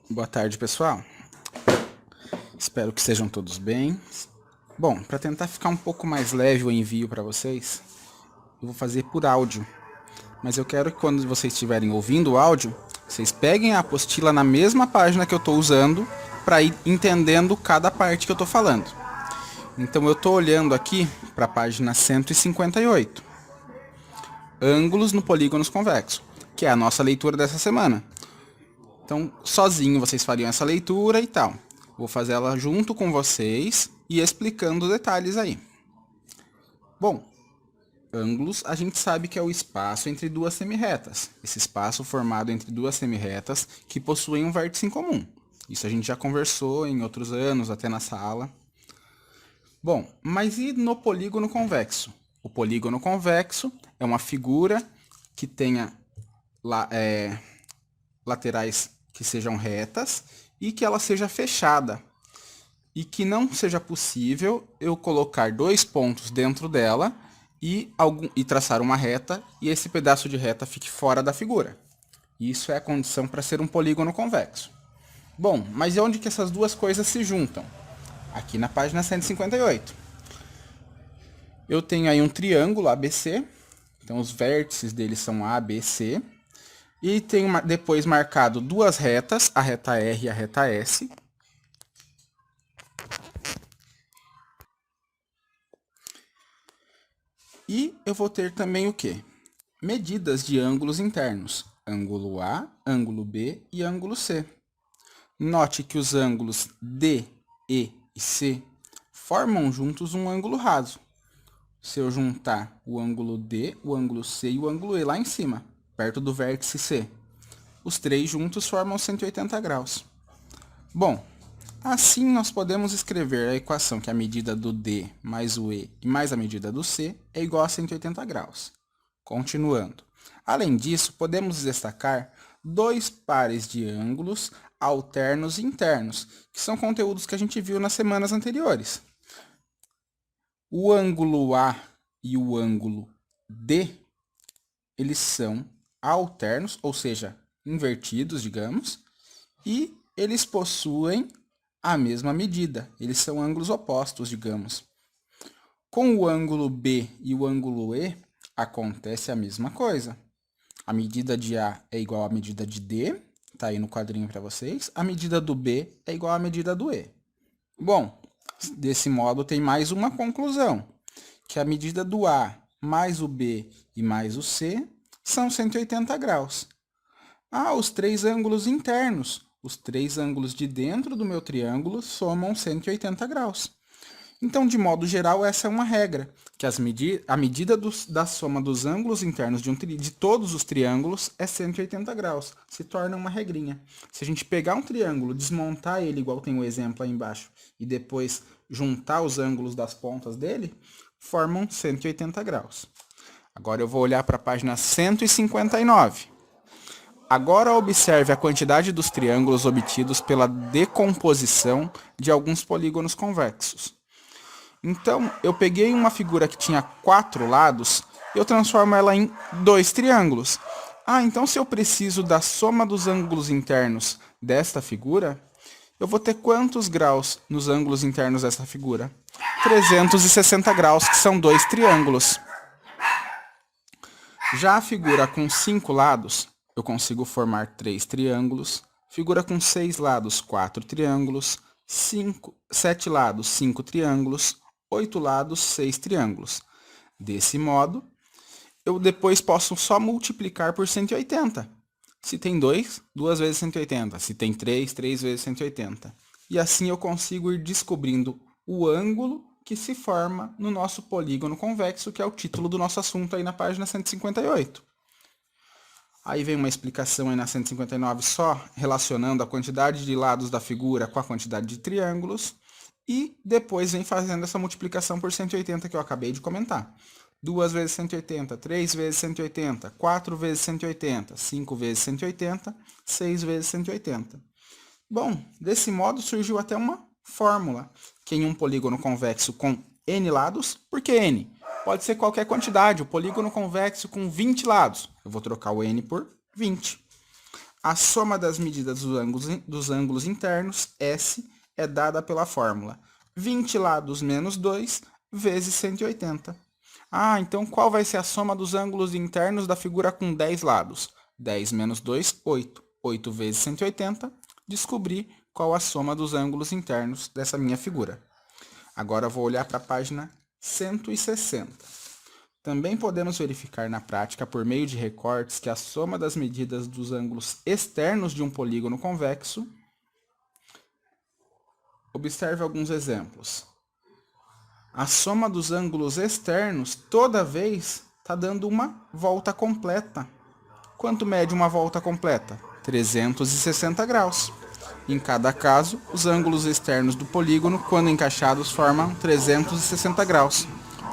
Boa tarde, pessoal. Espero que estejam todos bem. Bom, para tentar ficar um pouco mais leve o envio para vocês, eu vou fazer por áudio. Mas eu quero que quando vocês estiverem ouvindo o áudio, vocês peguem a apostila na mesma página que eu estou usando para ir entendendo cada parte que eu estou falando. Então eu estou olhando aqui para a página 158. Ângulos no polígonos convexo, que é a nossa leitura dessa semana. Então, sozinho vocês fariam essa leitura e tal. Vou fazer ela junto com vocês e explicando detalhes aí. Bom, ângulos a gente sabe que é o espaço entre duas semirretas. Esse espaço formado entre duas semirretas que possuem um vértice em comum. Isso a gente já conversou em outros anos, até na sala. Bom, mas e no polígono convexo? O polígono convexo é uma figura que tenha laterais que sejam retas e que ela seja fechada. E que não seja possível eu colocar dois pontos dentro dela e traçar uma reta e esse pedaço de reta fique fora da figura. Isso é a condição para ser um polígono convexo. Bom, mas onde que essas duas coisas se juntam? Aqui na página 158. Eu tenho aí um triângulo ABC, então os vértices dele são A, B, C. E tenho depois marcado duas retas, a reta R e a reta S. E eu vou ter também o quê? Medidas de ângulos internos, ângulo A, ângulo B e ângulo C. Note que os ângulos D, E e C formam juntos um ângulo raso. Se eu juntar o ângulo D, o ângulo C e o ângulo E lá em cima, perto do vértice C, os três juntos formam 180 graus. Bom, assim nós podemos escrever a equação que a medida do D mais o E e mais a medida do C é igual a 180 graus. Continuando. Além disso, podemos destacar dois pares de ângulos alternos e internos, que são conteúdos que a gente viu nas semanas anteriores. O ângulo A e o ângulo D, eles são alternos, ou seja, invertidos, digamos, e eles possuem a mesma medida. Eles são ângulos opostos, digamos. Com o ângulo B e o ângulo E, acontece a mesma coisa. A medida de A é igual à medida de D, tá aí no quadrinho para vocês. A medida do B é igual à medida do E. Bom, desse modo tem mais uma conclusão, que a medida do A mais o B e mais o C são 180 graus. Os três ângulos internos, os três ângulos de dentro do meu triângulo somam 180 graus. Então, de modo geral, essa é uma regra, que a medida da soma dos ângulos internos de todos os triângulos é 180 graus. Se torna uma regrinha. Se a gente pegar um triângulo, desmontar ele, igual tem o exemplo aí embaixo, e depois juntar os ângulos das pontas dele, formam 180 graus. Agora eu vou olhar para a página 159. Agora observe a quantidade dos triângulos obtidos pela decomposição de alguns polígonos convexos. Então, eu peguei uma figura que tinha 4 lados, eu transformo ela em 2 triângulos. Então se eu preciso da soma dos ângulos internos desta figura, eu vou ter quantos graus nos ângulos internos dessa figura? 360 graus, que são 2 triângulos. Já a figura com 5 lados, eu consigo formar 3 triângulos. Figura com 6 lados, 4 triângulos. 7 lados, 5 triângulos. 8 lados, 6 triângulos. Desse modo, eu depois posso só multiplicar por 180. Se tem 2, 2 vezes 180. Se tem 3, 3 vezes 180. E assim eu consigo ir descobrindo o ângulo que se forma no nosso polígono convexo, que é o título do nosso assunto aí na página 158. Aí vem uma explicação aí na 159 só relacionando a quantidade de lados da figura com a quantidade de triângulos. E depois vem fazendo essa multiplicação por 180 que eu acabei de comentar. 2 vezes 180, 3 vezes 180, 4 vezes 180, 5 vezes 180, 6 vezes 180. Bom, desse modo surgiu até uma fórmula, que em um polígono convexo com n lados, por que n? Pode ser qualquer quantidade, o polígono convexo com 20 lados. Eu vou trocar o n por 20. A soma das medidas dos ângulos internos, S, é dada pela fórmula 20 lados menos 2 vezes 180. Ah, então qual vai ser a soma dos ângulos internos da figura com 10 lados? 10 menos 2, 8. 8 vezes 180. Descobri qual a soma dos ângulos internos dessa minha figura. Agora eu vou olhar para a página 160. Também podemos verificar na prática, por meio de recortes, que a soma das medidas dos ângulos externos de um polígono convexo. Observe alguns exemplos. A soma dos ângulos externos, toda vez, está dando uma volta completa. Quanto mede uma volta completa? 360 graus. Em cada caso, os ângulos externos do polígono, quando encaixados, formam 360 graus.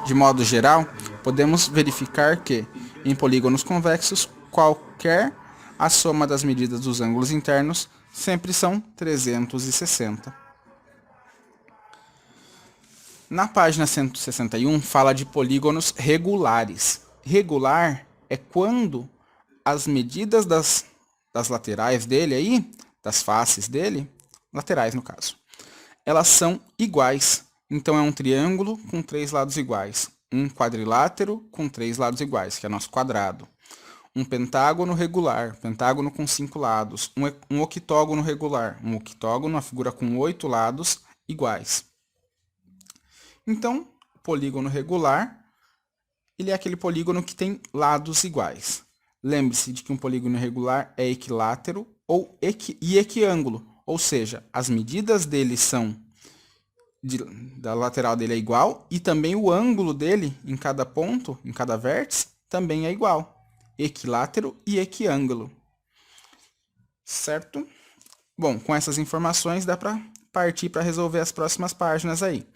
De modo geral, podemos verificar que, em polígonos convexos, a soma das medidas dos ângulos internos sempre são 360. Na página 161, fala de polígonos regulares. Regular é quando as medidas das laterais dele aí, das faces dele, laterais no caso, elas são iguais. Então é um triângulo com 3 lados iguais, um quadrilátero com 3 lados iguais, que é nosso quadrado, um pentágono regular, pentágono com 5 lados, um octógono regular, um octógono, uma figura com 8 lados iguais. Então, o polígono regular, ele é aquele polígono que tem lados iguais. Lembre-se de que um polígono regular é equilátero e equiângulo, ou seja, as medidas dele são da lateral dele é igual e também o ângulo dele em cada ponto, em cada vértice, também é igual. Equilátero e equiângulo. Certo? Bom, com essas informações dá para partir para resolver as próximas páginas aí.